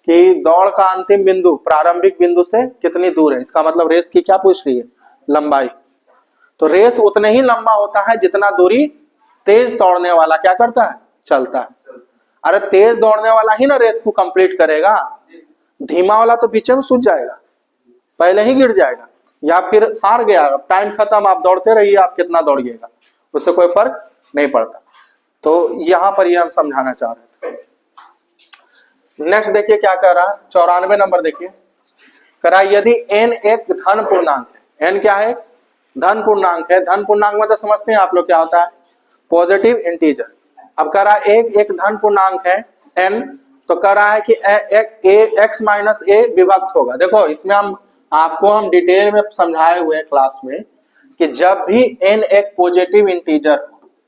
कि दौड़ का अंतिम बिंदु प्रारंभिक बिंदु से कितनी दूर है। इसका मतलब रेस की क्या पूछ रही है? लंबाई। तो रेस उतने ही लंबा होता है जितना दूरी तेज दौड़ने वाला क्या करता है? चलता है। अरे तेज दौड़ने वाला ही ना रेस को कंप्लीट करेगा, धीमा वाला तो पीछे में सूझ जाएगा, पहले ही गिर जाएगा, या फिर हार गया, टाइम खत्म, आप दौड़ते रहिए, आप कितना दौड़िएगा उससे कोई फर्क नहीं पड़ता। तो यहां पर ये हम समझाना चाह रहे थे। नेक्स्ट देखिए क्या कह रहा है, 94 नंबर देखिए। कह रहा है यदि n एक धन पूर्णांक है। n क्या है? धन पूर्णांक है। धन पूर्णांक मतलब समझते हैं आप लोग क्या होता है? Positive integer. अब कह रहा है एक धन पूर्णांक है n, तो कह रहा है कि x माइनस a विभक्त होगा। देखो इसमें हम डिटेल में समझाए हुए हैं क्लास में कि जब भी n एक पॉजिटिव इंटीजर,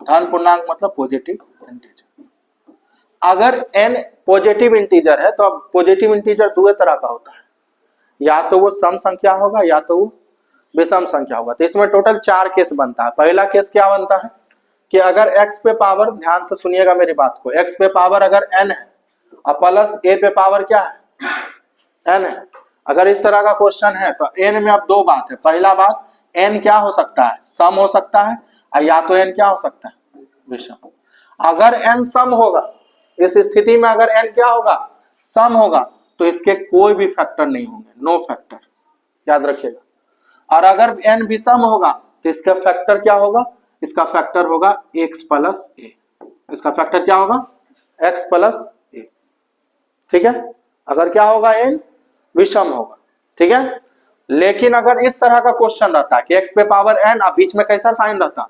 धन पूर्णांक मतलब पॉजिटिव इंटीजर, अगर n पॉजिटिव इंटीजर है तो अब पॉजिटिव इंटीजर दो तरह का होता है, या तो वो सम संख्या होगा या तो वो विषम संख्या होगा। तो इसमें टोटल 4 केस बनता है। पहला केस क्या बनता है कि अगर x पे पावर, ध्यान से सुनिएगा मेरी बात को, x पे पावर अगर n है और प्लस a पे पावर क्या है? n है। अगर इस तरह का क्वेश्चन है तो n में अब 2 बात है। पहला बात, n क्या हो सकता है? सम हो सकता है, और या तो n क्या हो सकता है? विषम। अगर n सम होगा, इस स्थिति में अगर n क्या होगा? सम होगा, तो इसके कोई भी फैक्टर नहीं होंगे, नो फैक्टर, याद रखिएगा। और अगर n विषम होगा तो इसका फैक्टर क्या होगा? इसका फैक्टर होगा x प्लस a। इसका फैक्टर क्या होगा? x plus a। ठीक है, अगर क्या होगा? n विषम होगा। ठीक है, लेकिन अगर इस तरह का क्वेश्चन रहता है कि x पे पावर n, अब बीच में कैसा साइन रहता?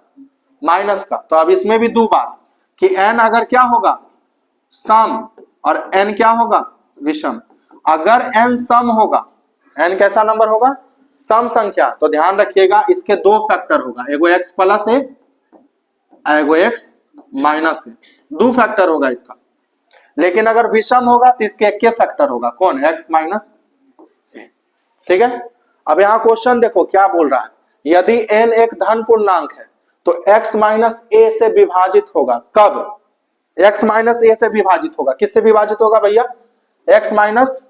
माइनस का। तो अब इसमें भी 2 बात कि n अगर क्या होगा? सम, और n क्या होगा? विषम। अगर n सम होगा, n कैसा नंबर होगा? सम संख्या, तो ध्यान रखिएगा इसके दो फैक्टर होगा, एगो x प्लस ए, एगो x माइनस ए, दो फैक्टर होगा इसका। लेकिन अगर विषम होगा तो इसके एक के फैक्टर होगा, कौन, x माइनस ए। ठीक है, अब यहां क्वेश्चन देखो क्या बोल रहा है, यदि n एक धन पूर्णांक है तो x माइनस ए से विभाजित होगा, कब, x माइनस ए से विभाजित होगा, किससे विभाजित होगा भैया, x माइनस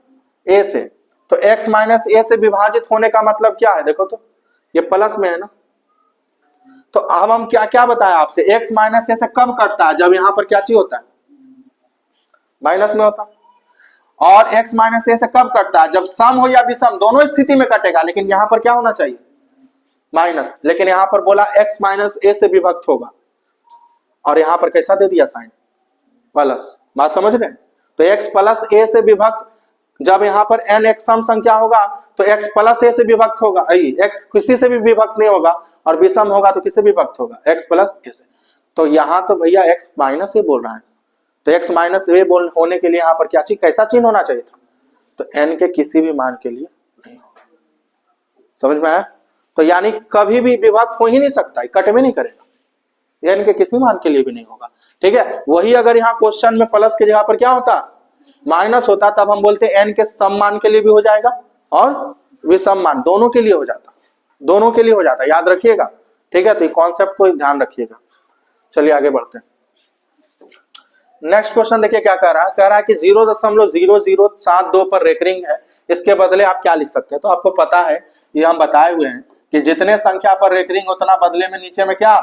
ए से। तो x माइनस ए से विभाजित होने का मतलब क्या है, देखो तो ये प्लस में है ना, तो अब हम क्या क्या बताया आपसे, x माइनस ए से कब कटता है, जब यहां पर क्या चीज होता है, माइनस में होता है। और x माइनस ए से कब कटता है, जब सम हो या विषम, दोनों स्थिति में कटेगा, लेकिन यहां पर क्या होना चाहिए, माइनस। लेकिन यहां पर बोला x माइनस ए से विभक्त होगा, और यहां पर कैसा दे दिया साइन, प्लस। बात समझ रहे हैं, तो x प्लस ए से विभक्त, जब यहां पर n एक सम संख्या होगा तो x प्लस ए से विभक्त होगा, x किसी से भी विभक्त नहीं होगा, और विषम होगा तो किससे विभक्त होगा, x प्लस ए से। तो यहां तो भैया x माइनस ए बोल रहा है, तो x माइनस ए बोल होने के लिए यहां पर क्या चीज, कैसा चिन्ह होना चाहिए था, तो n के किसी भी मान के लिए नहीं होगा। समझ में आया, तो यानी कभी भी विभक्त हो ही नहीं सकता, कट में नहीं करेगा, n के किसी मान के लिए भी नहीं होगा। ठीक है, वही अगर यहाँ क्वेश्चन में प्लस के जगह पर क्या होता, माइनस होता, तब हम बोलते n के सम मान के लिए भी हो जाएगा और विषम मान, दोनों के लिए हो जाता, दोनों के लिए हो जाता, याद रखिएगा। ठीक है, तो ये कॉन्सेप्ट को ध्यान रखिएगा। चलिए आगे बढ़ते हैं। नेक्स्ट क्वेश्चन देखिए क्या कह रहा है कि 0.0072 पर रेकरिंग है, इसके बदले आप क्या लिख सकते हैं। तो आपको पता है, ये हम बताए हुए हैं कि जितने संख्या पर रेकरिंग उतना बदले में नीचे में क्या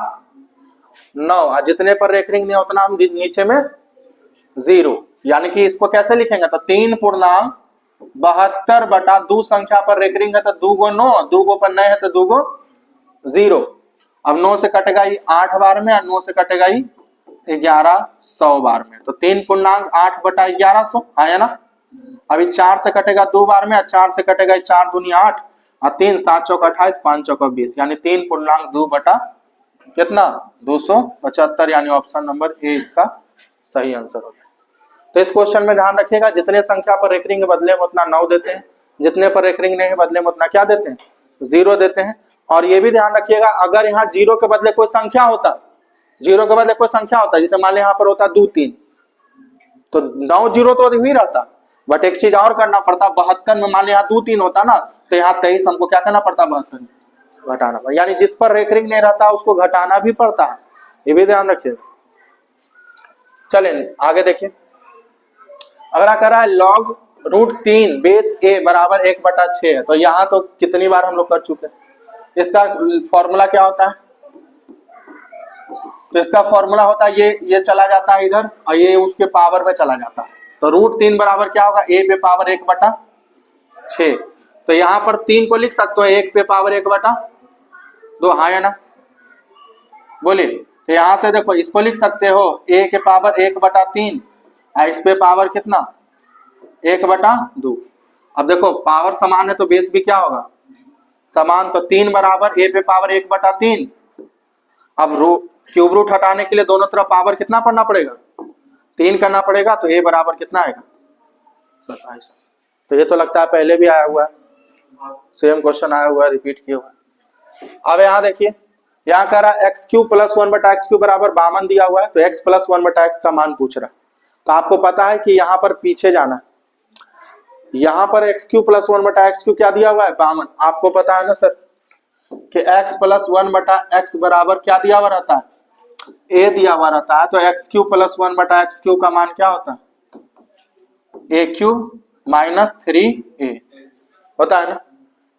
9, और जितने पर रेकरिंग नहीं उतना हम नीचे में 0। यानी कि इसको कैसे लिखेंगे, तो 3.72 बटा 2 संख्या पर रेकरिंग है तो 2 गो 9, 2 गो पर 9 है तो 2 गो 0। अब 9 से कटेगा ही 8 बार में, और 9 से कटेगा ही 1100 बार में, तो 3.8 बटा 1100 आया ना। अभी 4 से कटेगा 2 बार में, 4 से कटेगा 4 दूनी 8, और 3 7 चौक 28, 5 चौक 20, यानी 3.2 बटा कितना 275, यानी ऑप्शन नंबर ए इसका सही आंसर हो गया। तो इस क्वेश्चन में ध्यान रखिएगा, जितने संख्या पर रेकरिंग बदले में उतना 9 देते हैं, जितने पर रेकरिंग नहीं बदले में उतना क्या देते हैं, 0 देते हैं। और ये भी ध्यान रखिएगा, अगर यहाँ 0 के बदले कोई संख्या होता, 0 के बदले कोई संख्या होता, जैसे मान लिया यहाँ पर होता 2 3, तो 9 0 तो ही रहता, बट एक चीज और करना पड़ता, 72 में मान लिया 2 3 होता ना, तो यहाँ 23 हमको क्या करना पड़ता, 72 घटाना पड़ता, यानी जिस पर रेकरिंग नहीं रहता उसको घटाना भी पड़ता है, ये भी ध्यान रखिएगा। चलें आगे देखिए, अगला कह रहा है log √3 बेस a बराबर 1/6 है। तो यहाँ तो कितनी बार हम लोग कर चुके हैं, इसका फॉर्मूला क्या होता है, तो इसका फॉर्मूला होता है ये चला जाता है इधर, और ये उसके पावर में चला जाता है, तो √3 बराबर क्या होगा, a पे पावर 1/6। तो यहाँ पर 3 को लिख सकते हो 1 पे पावर 1/2, हाँ या ना, बोलिए। तो यहाँ से देखो इसको लिख सकते हो a के पावर 1/3, इस पे पावर कितना 1/2। अब देखो पावर समान है तो बेस भी क्या होगा समान, तो 3 बराबर a पे पावर 1/3। अब क्यूब रूट हटाने के लिए दोनों तरफ पावर कितना पढ़ना पड़ेगा, 3 करना पड़ेगा, तो a बराबर कितना आएगा 27। तो ये तो लगता है पहले भी आया हुआ है, सेम क्वेश्चन आया हुआ है, रिपीट किया हुआ है। अब यहाँ देखिए, यहाँ कह रहा है x³ + 1/x³ बराबर 52 दिया हुआ है, तो x + 1/x का मान पूछ रहा है। तो आपको पता है कि यहाँ पर पीछे जाना है, यहाँ पर x³ + 1/x³ क्या दिया हुआ है 52। आपको पता है ना सर कि x + 1/x बराबर क्या दिया हुआ रहता है, a दिया हुआ रहता है, तो x³ + 1/x³ का मान क्या होता है a³ - 3a होता है ना।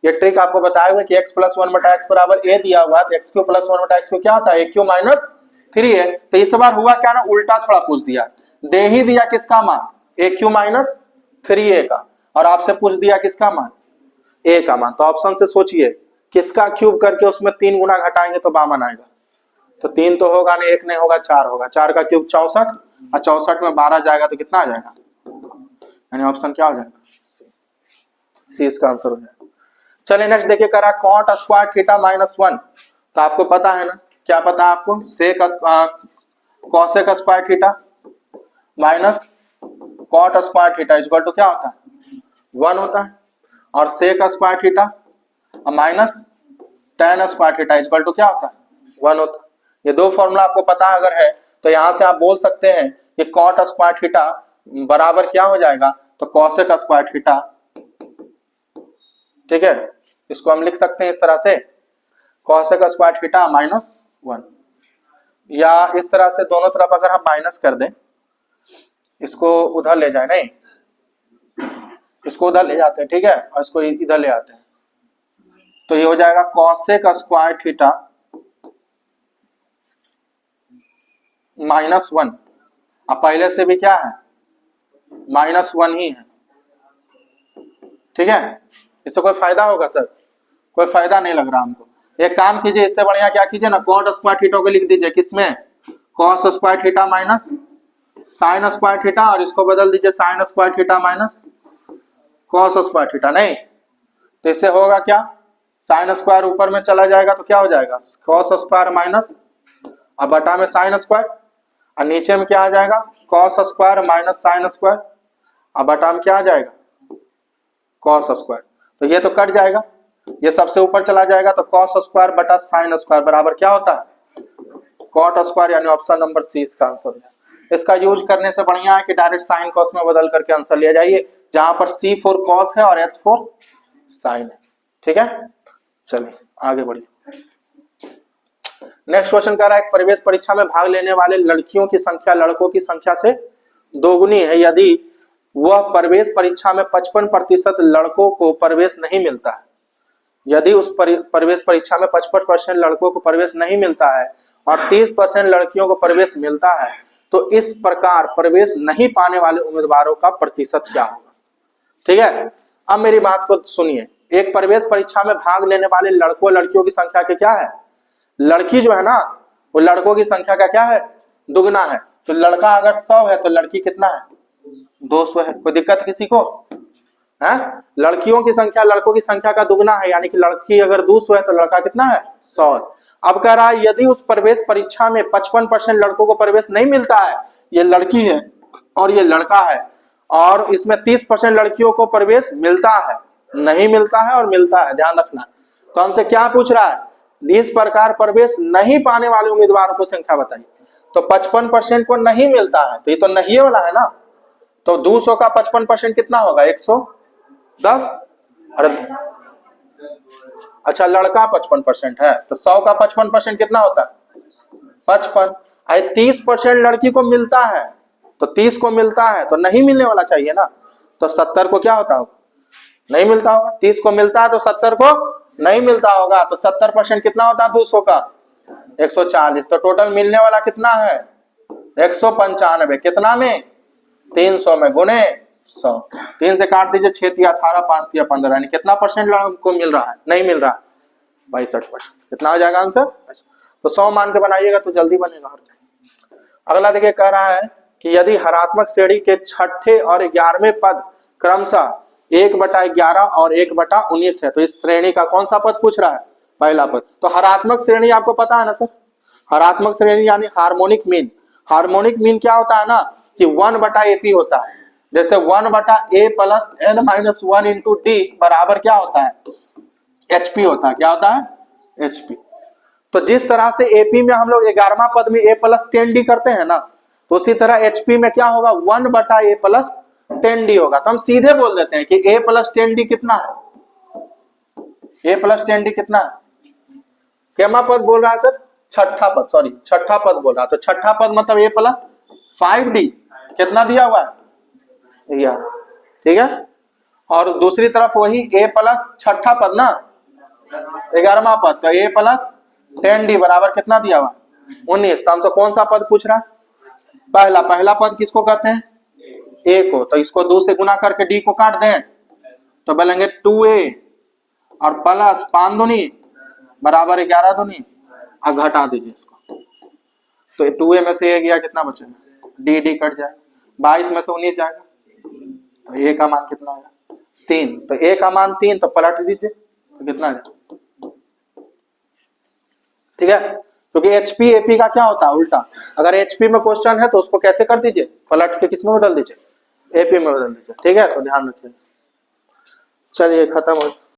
ये ट्रिक आपको बताया हुआ कि x + 1/x बराबर a दिया हुआ है, तो x³ + 1/x³ क्या होता है a³ - 3a। तो इस बार हुआ क्या ना, उल्टा थोड़ा पूछ दिया, दे ही दिया किसका मान a³ - 3a का, और आपसे पूछ दिया किसका मान a का मान। तो ऑप्शन से सोचिए किसका क्यूब करके उसमें 3 गुना घटाएंगे तो 52 आएगा, तो 3 तो होगा नहीं, 1 नहीं होगा, 4 होगा, 4 का क्यूब 64, और 64 में 12 जाएगा तो कितना आ जाएगा, यानी ऑप्शन क्या हो जाएगा सी इसका आंसर हो जाएगा। चलिए नेक्स्ट देखिए, करा cot स्क्वायर थीटा -1। तो आपको पता है ना, क्या पता है आपको, cosec square theta minus cot square theta equal to क्या होता है 1 होता है, और sec स्क्वायर थीटा और minus tan square theta equal to क्या होता है 1 होता है। ये दो फॉर्मूला आपको पता अगर है तो यहां से आप बोल सकते हैं कि कॉट स्क्वायर थीटा बराबर क्या हो जाएगा, तो कॉसेक स्क्वायर थीटा। ठीक है, इसको हम लिख सकते हैं इस तरह से कॉसेक स्क्वायर थीटा -1, या इस तरह से दोनों तरफ अगर हम माइनस कर दें, इसको उधर ले जाए, नहीं इसको उधर ले जाते हैं, ठीक है, और इसको इधर ले आते हैं, तो ये हो जाएगा कॉसेक स्क्वायर थीटा -1। अब पहले से भी क्या है -1 ही है। ठीक है, इससे कोई फायदा होगा सर? कोई फायदा नहीं लग रहा हमको। एक काम कीजिए, इससे बढ़िया क्या कीजिए ना, कॉट स्क्वायर थीटा को लिख दीजिए किसमें, cos square theta minus sine square theta, और इसको बदल दीजिए sine square theta minus cos square theta. नहीं तो इससे होगा क्या, साइन स्क्वायर ऊपर में चला जाएगा तो क्या हो जाएगा कॉस स्क्वायर माइनस, अब बटा में साइन स्क्वायर, और नीचे में क्या आ जाएगा cos square minus sine square, अब बटा में क्या आ जाएगा कॉस स्क्वायर। तो ये तो कट जाएगा, ये सबसे ऊपर चला जाएगा, तो कॉस स्क्वायर बटा साइन स्क्वायर बराबर क्या होता है कॉट स्क्वायर, यानी ऑप्शन नंबर सी इसका आंसर है। इसका यूज करने से बढ़िया है कि डायरेक्ट साइन कॉस में बदल करके आंसर लिया जाइए, जहां पर C फॉर कॉस है और S फॉर साइन है। ठीक है, चलिए आगे बढ़िए। नेक्स्ट क्वेश्चन कह रहा है प्रवेश परीक्षा में भाग लेने वाले लड़कियों की संख्या लड़कों की संख्या से दोगुनी है यदि वह प्रवेश परीक्षा में 55% लड़कों को प्रवेश नहीं मिलता है। यदि उस प्रवेश परीक्षा में 55% लड़कों को प्रवेश नहीं मिलता है और 30% लड़कियों को प्रवेश मिलता है, तो इस प्रकार प्रवेश नहीं पाने वाले उम्मीदवारों का प्रतिशत क्या होगा। ठीक है, अब मेरी बात को सुनिए। एक प्रवेश परीक्षा में भाग लेने वाले लड़कों लड़कियों की संख्या के क्या है, लड़की जो है ना वो लड़कों की संख्या का क्या है दुगना है। तो लड़का अगर 100 है तो लड़की कितना है 200 है। कोई दिक्कत किसी को है? लड़कियों की संख्या लड़कों की संख्या का दुगना है, यानी कि लड़की अगर 200 है तो लड़का कितना है 100 है। अब कह रहा है यदि उस प्रवेश परीक्षा में 55% लड़कों को प्रवेश नहीं मिलता है, ये लड़की है और ये लड़का है, और इसमें 30% लड़कियों को प्रवेश मिलता है, नहीं मिलता है और मिलता है, ध्यान रखना। तो हमसे क्या पूछ रहा है, इस प्रकार प्रवेश नहीं पाने वाले उम्मीदवारों को संख्या बताइए। तो 55% को नहीं मिलता है, तो ये तो नहीं वाला है ना, तो 200 का 55% कितना होगा 110। और अच्छा लड़का 55% है तो 100 का 55% कितना होता है 55। 30% लड़की को मिलता है, तो 30 को मिलता है तो नहीं मिलने वाला चाहिए ना, तो 70 को क्या होता होगा नहीं मिलता होगा। 30 को मिलता है तो 70 को नहीं मिलता होगा, तो 70% कितना होता है 200 का 140। तो टोटल मिलने वाला कितना है 195। कितना में 300 में गुने 100। 3 से काट दीजिए 6 × 18 5 × 15, यानी कितना परसेंट लोगों को मिल रहा है नहीं मिल रहा है 62%। कितना हो जाएगा आंसर। तो 100 मान के बनाइएगा तो जल्दी बनेगा। अगला देखिए कह रहा है कि यदि हरात्मक श्रेणी के छठे और 11वें पद क्रमशः 1/11 और 1/19 है, तो इस श्रेणी का कौन सा पद पूछ रहा है पहला पद। तो हरात्मक श्रेणी आपको पता है ना सर, हरात्मक श्रेणी यानी हार्मोनिक मीन। हार्मोनिक मीन क्या होता है ना कि 1/AP होता है, जैसे 1/A + n-1 × d बराबर क्या होता है HP होता है। क्या होता है HP। तो जिस तरह से AP में हम लोग 11वां पद में A + 10d करते हैं ना, तो उसी तरह HP में क्या होगा 1/A + 10d होगा। तो हम सीधे बोल देते हैं कि A + 10d कितना है, A + 10d कितना है। केमा पद बोल रहा है सर छठा पद, सॉरी छठा पद बोल रहा है। तो छठा पद मतलब A + 5d कितना दिया हुआ है या, ठीक है। और दूसरी तरफ वही A + छठा पद ना 11वां पद, तो A + 10d बराबर कितना दिया हुआ 19। तो हमसे कौन सा पद पूछ रहा है पहला पद किसको कहते हैं A को। तो इसको 2 से गुना करके D को काट दें तो बोलेंगे 2A और प्लस 5 दूनी बराबर 11 दूनी, और घटा दीजिए इसको। तो 2A में से A गया कितना बचेगा D कट जाए, 22 में से 19 जाएगा, तो A का मान कितना आएगा 3। तो A का मान 3, तो पलट दीजिए तो कितना आएगा, ठीक है। क्योंकि HP AP का क्या होता है उल्टा। अगर HP में क्वेश्चन है तो उसको कैसे कर दीजिए पलट के किस में बदल दीजिए AP में बदल दीजिए, ठीक है। तो ध्यान रखिए। चलिए खत्म हो।